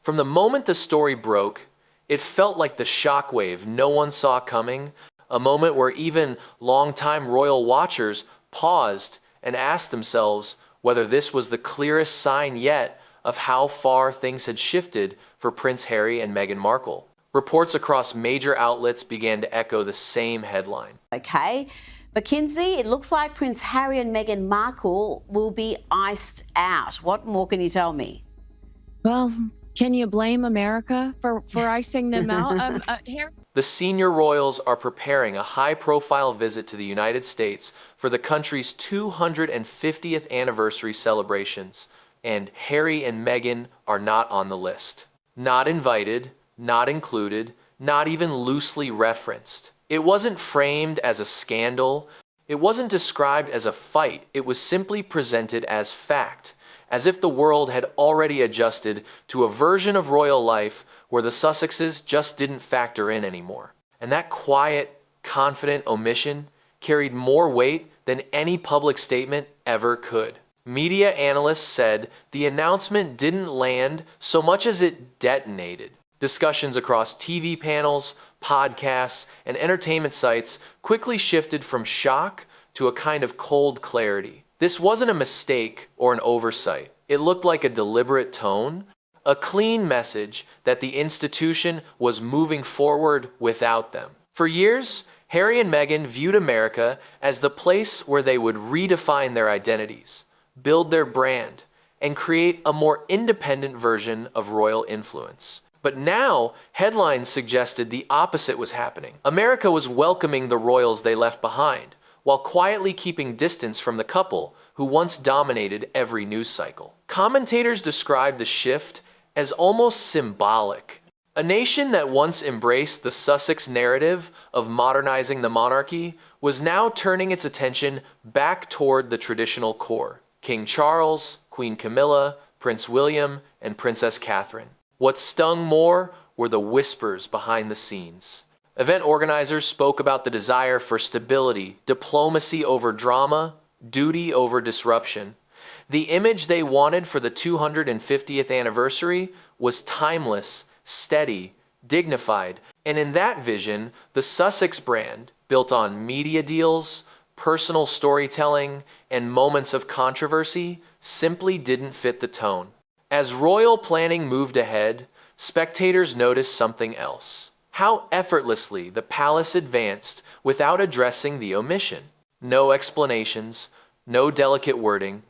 From the moment the story broke, it felt like the shockwave no one saw coming, a moment where even longtime royal watchers paused and asked themselves whether this was the clearest sign yet of how far things had shifted for Prince Harry and Meghan Markle. Reports across major outlets began to echo the same headline. Okay, but Kinsey, it looks like Prince Harry and Meghan Markle will be iced out. What more can you tell me? Well, can you blame America for icing them out? The senior royals are preparing a high-profile visit to the United States for the country's 250th anniversary celebrations, and Harry and Meghan are not on the list. Not invited, not included, not even loosely referenced. It wasn't framed as a scandal. It wasn't described as a fight. It was simply presented as fact, as if the world had already adjusted to a version of royal life where the Sussexes just didn't factor in anymore. And that quiet, confident omission carried more weight than any public statement ever could. Media analysts said the announcement didn't land so much as it detonated. Discussions across TV panels, podcasts, and entertainment sites quickly shifted from shock to a kind of cold clarity. This wasn't a mistake or an oversight. It looked like a deliberate tone, a clean message that the institution was moving forward without them. For years, Harry and Meghan viewed America as the place where they would redefine their identities, build their brand, and create a more independent version of royal influence. But now, headlines suggested the opposite was happening. America was welcoming the royals they left behind, while quietly keeping distance from the couple who once dominated every news cycle. Commentators described the shift as almost symbolic. A nation that once embraced the Sussex narrative of modernizing the monarchy was now turning its attention back toward the traditional core: King Charles, Queen Camilla, Prince William, and Princess Catherine. What stung more were the whispers behind the scenes. Event organizers spoke about the desire for stability, diplomacy over drama, duty over disruption. The image they wanted for the 250th anniversary was timeless, steady, dignified, and in that vision, the Sussex brand, built on media deals, personal storytelling, and moments of controversy, simply didn't fit the tone. As royal planning moved ahead, spectators noticed something else: how effortlessly the palace advanced without addressing the omission. No explanations, no delicate wording,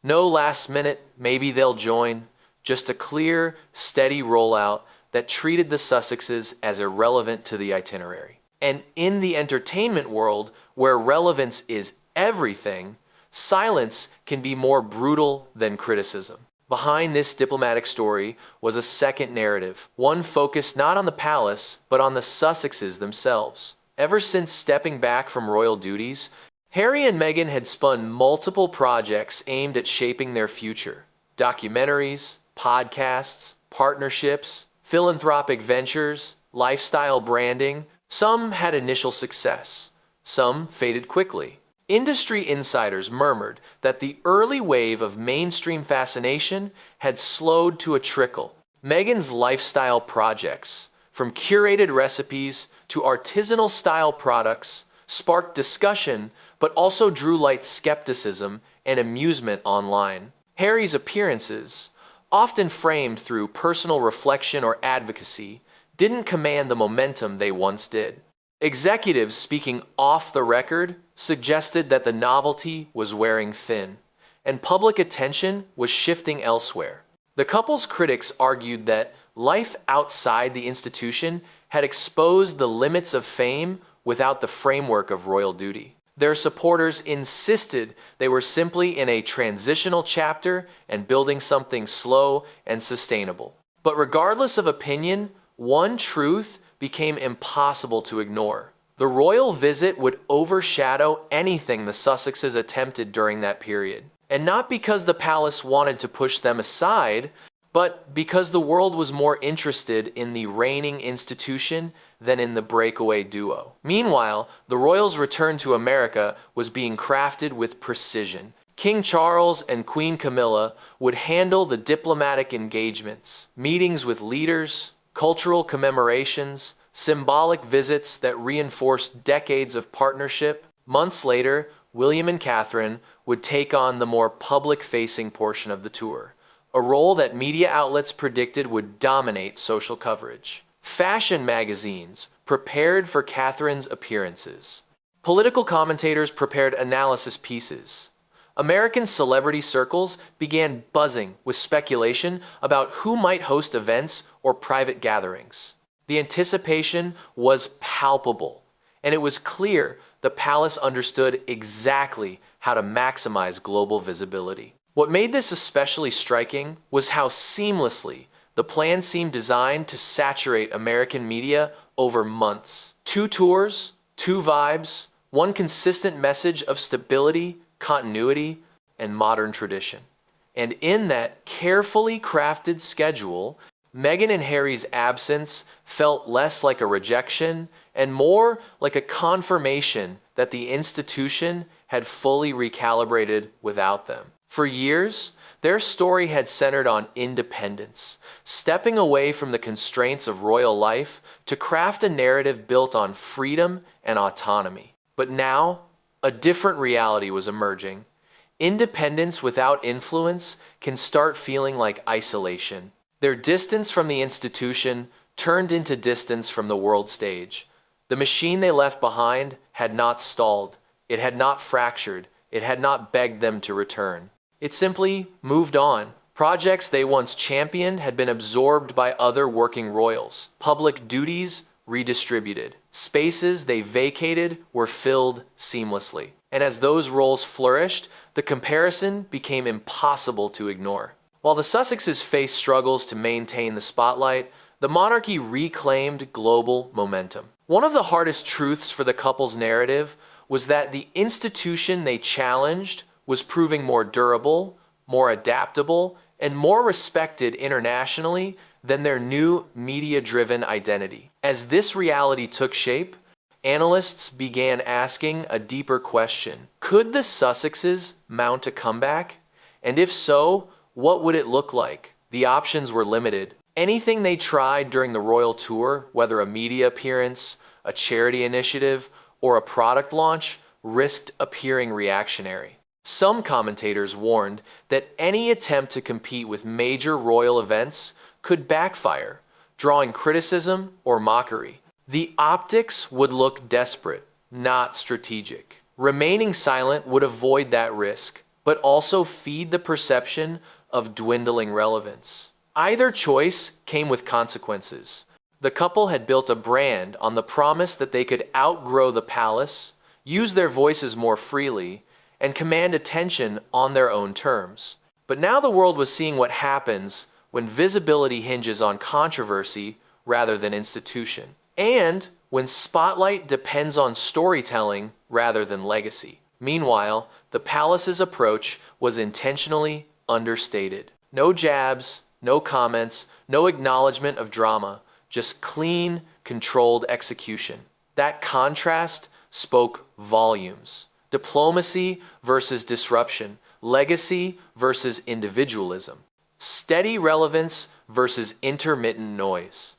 no last minute, maybe they'll join, just a clear, steady rollout that treated the Sussexes as irrelevant to the itinerary. And in the entertainment world, where relevance is everything, silence can be more brutal than criticism. Behind this diplomatic story was a second narrative, one focused not on the palace, but on the Sussexes themselves. Ever since stepping back from royal duties, Harry and Meghan had spun multiple projects aimed at shaping their future. Documentaries, podcasts, partnerships, philanthropic ventures, lifestyle branding. Some had initial success, some faded quickly. Industry insiders murmured that the early wave of mainstream fascination had slowed to a trickle. Meghan's lifestyle projects, from curated recipes to artisanal style products, sparked discussion but also drew light skepticism and amusement online. Harry's appearances, often framed through personal reflection or advocacy, didn't command the momentum they once did. Executives speaking off the record suggested that the novelty was wearing thin, and public attention was shifting elsewhere. The couple's critics argued that life outside the institution had exposed the limits of fame without the framework of royal duty. Their supporters insisted they were simply in a transitional chapter and building something slow and sustainable. But regardless of opinion, one truth became impossible to ignore. The royal visit would overshadow anything the Sussexes attempted during that period. And not because the palace wanted to push them aside, but because the world was more interested in the reigning institution than in the breakaway duo. Meanwhile, the royals' return to America was being crafted with precision. King Charles and Queen Camilla would handle the diplomatic engagements, meetings with leaders, cultural commemorations, symbolic visits that reinforced decades of partnership. Months later, William and Catherine would take on the more public-facing portion of the tour, a role that media outlets predicted would dominate social coverage. Fashion magazines prepared for Catherine's appearances. Political commentators prepared analysis pieces. American celebrity circles began buzzing with speculation about who might host events or private gatherings. The anticipation was palpable, and it was clear the palace understood exactly how to maximize global visibility. What made this especially striking was how seamlessly the plan seemed designed to saturate American media over months. 2 tours, 2 vibes, one consistent message of stability, continuity, and modern tradition. And in that carefully crafted schedule, Meghan and Harry's absence felt less like a rejection and more like a confirmation that the institution had fully recalibrated without them. For years, their story had centered on independence, stepping away from the constraints of royal life to craft a narrative built on freedom and autonomy. But now, a different reality was emerging. Independence without influence can start feeling like isolation. Their distance from the institution turned into distance from the world stage. The machine they left behind had not stalled. It had not fractured. It had not begged them to return. It simply moved on. Projects they once championed had been absorbed by other working royals. Public duties redistributed. Spaces they vacated were filled seamlessly. And as those roles flourished, the comparison became impossible to ignore. While the Sussexes faced struggles to maintain the spotlight, the monarchy reclaimed global momentum. One of the hardest truths for the couple's narrative was that the institution they challenged was proving more durable, more adaptable, and more respected internationally than their new media-driven identity. As this reality took shape, analysts began asking a deeper question. Could the Sussexes mount a comeback? And if so, what would it look like? The options were limited. Anything they tried during the royal tour, whether a media appearance, a charity initiative, or a product launch, risked appearing reactionary. Some commentators warned that any attempt to compete with major royal events could backfire, drawing criticism or mockery. The optics would look desperate, not strategic. Remaining silent would avoid that risk, but also feed the perception of dwindling relevance. Either choice came with consequences. The couple had built a brand on the promise that they could outgrow the palace, use their voices more freely, and command attention on their own terms. But now the world was seeing what happens when visibility hinges on controversy rather than institution, and when spotlight depends on storytelling rather than legacy. Meanwhile, the palace's approach was intentionally understated. No jabs, no comments, no acknowledgement of drama, just clean, controlled execution. That contrast spoke volumes. Diplomacy versus disruption, legacy versus individualism, steady relevance versus intermittent noise.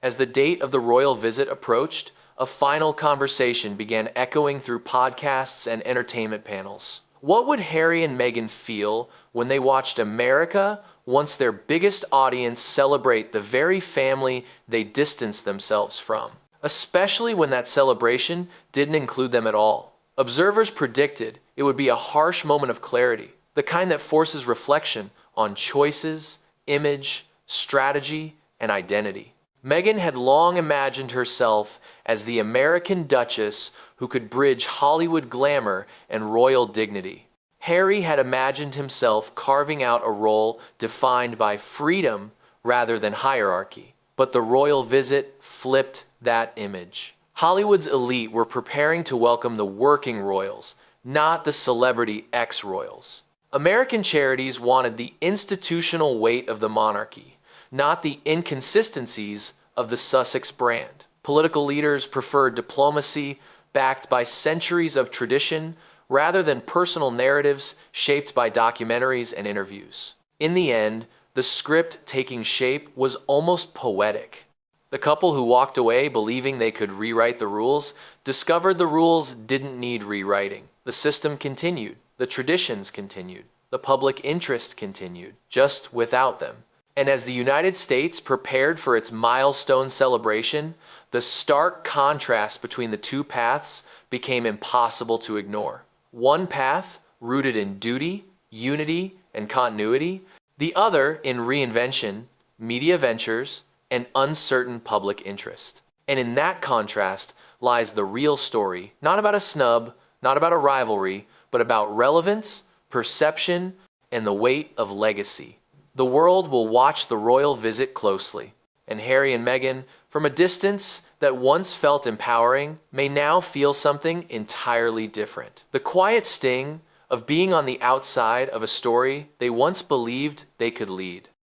As the date of the royal visit approached, a final conversation began echoing through podcasts and entertainment panels. What would Harry and Meghan feel when they watched America, once their biggest audience, celebrate the very family they distanced themselves from? Especially when that celebration didn't include them at all. Observers predicted it would be a harsh moment of clarity, the kind that forces reflection on choices, image, strategy, and identity. Meghan had long imagined herself as the American Duchess who could bridge Hollywood glamour and royal dignity. Harry had imagined himself carving out a role defined by freedom rather than hierarchy. But the royal visit flipped that image. Hollywood's elite were preparing to welcome the working royals, not the celebrity ex-royals. American charities wanted the institutional weight of the monarchy, not the inconsistencies of the Sussex brand. Political leaders preferred diplomacy backed by centuries of tradition rather than personal narratives shaped by documentaries and interviews. In the end, the script taking shape was almost poetic. The couple who walked away believing they could rewrite the rules discovered the rules didn't need rewriting. The system continued, the traditions continued, the public interest continued, just without them. And as the United States prepared for its milestone celebration, the stark contrast between the two paths became impossible to ignore. One path, rooted in duty, unity, and continuity, the other in reinvention, media ventures, and uncertain public interest. And in that contrast lies the real story, not about a snub, not about a rivalry, but about relevance, perception, and the weight of legacy. The world will watch the royal visit closely, and Harry and Meghan, from a distance that once felt empowering, may now feel something entirely different. The quiet sting of being on the outside of a story they once believed they could lead.